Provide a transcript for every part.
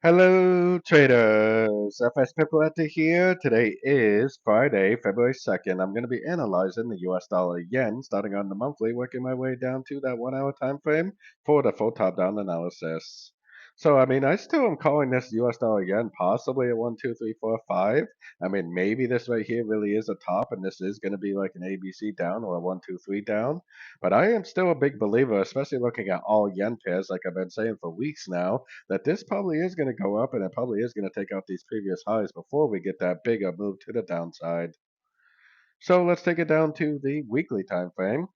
Hello, traders. FX Pip Collector here. Today is Friday, February 2nd. I'm going to be analyzing the US dollar yen, starting on the monthly, working my way down to that 1 hour time frame for the full top down analysis. So, I still am calling this US dollar yen possibly a 1, 2, 3, 4, 5. Maybe this right here really is a top, and this is going to be like an ABC down or a 1, 2, 3 down. But I am still a big believer, especially looking at all yen pairs, like I've been saying for weeks now, that this probably is going to go up and it probably is going to take out these previous highs before we get that bigger move to the downside. So let's take it down to the weekly time frame.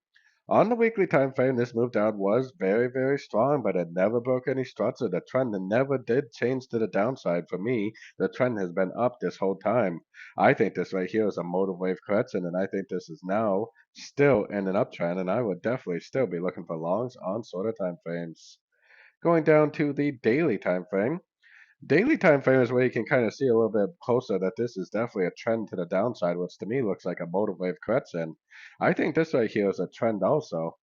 On the weekly time frame, this move down was very, very strong, but it never broke any structure. The trend never did change to the downside. For me, the trend has been up this whole time. I think this right here is a motive wave correction, and I think this is now still in an uptrend, and I would definitely still be looking for longs on shorter time frames. Going down to the daily time frame. Daily time frame is where you can kind of see a little bit closer that this is definitely a trend to the downside, which to me looks like a motive wave correction. I think this right here is a trend also.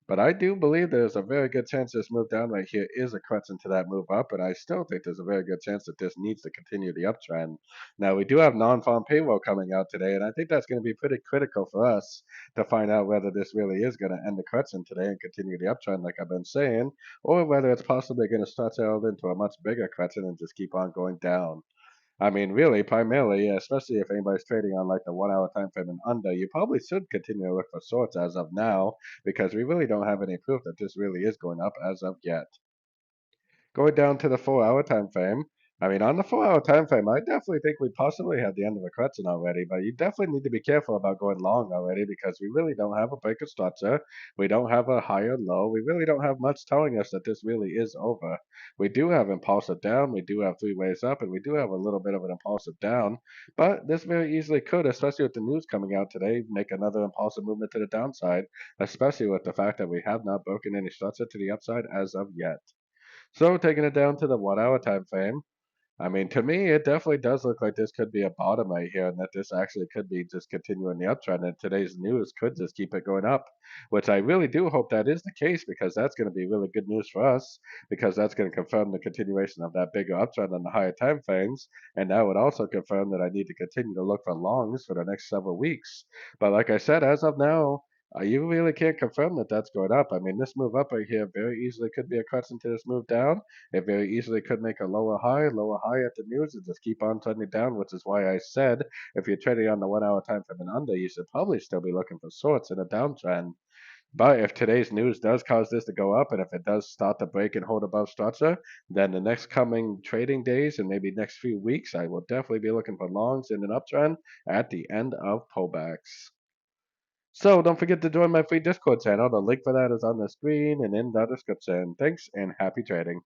But I do believe there's a very good chance this move down right here is a correction to that move up, and I still think there's a very good chance that this needs to continue the uptrend. Now, we do have non-farm payroll coming out today, and I think that's going to be pretty critical for us to find out whether this really is going to end the correction today and continue the uptrend like I've been saying, or whether it's possibly going to stretch out into a much bigger correction and just keep on going down. Really, primarily, especially if anybody's trading on like the 1 hour time frame and under, you probably should continue to look for shorts as of now because we really don't have any proof that this really is going up as of yet. Going down to the 4 hour time frame. On the 4 hour time frame, I definitely think we possibly have the end of a correction already, but you definitely need to be careful about going long already because we really don't have a break of structure. We don't have a higher low. We really don't have much telling us that this really is over. We do have impulsive down, we do have three ways up, and we do have a little bit of an impulsive down, but this very easily could, especially with the news coming out today, make another impulsive movement to the downside, especially with the fact that we have not broken any structure to the upside as of yet. So taking it down to the 1 hour time frame, to me, it definitely does look like this could be a bottom right here, and that this actually could be just continuing the uptrend, and today's news could just keep it going up, which I really do hope that is the case because that's going to be really good news for us because that's going to confirm the continuation of that bigger uptrend on the higher time frames, and that would also confirm that I need to continue to look for longs for the next several weeks. But like I said, as of now, you really can't confirm that that's going up. This move up right here very easily could be a correction to this move down. It very easily could make a lower high at the news and just keep on trending down, which is why I said if you're trading on the 1 hour time frame and under, you should probably still be looking for shorts in a downtrend. But if today's news does cause this to go up, and if it does start to break and hold above structure, then the next coming trading days and maybe next few weeks, I will definitely be looking for longs in an uptrend at the end of pullbacks. So don't forget to join my free Discord channel. The link for that is on the screen and in the description. Thanks and happy trading.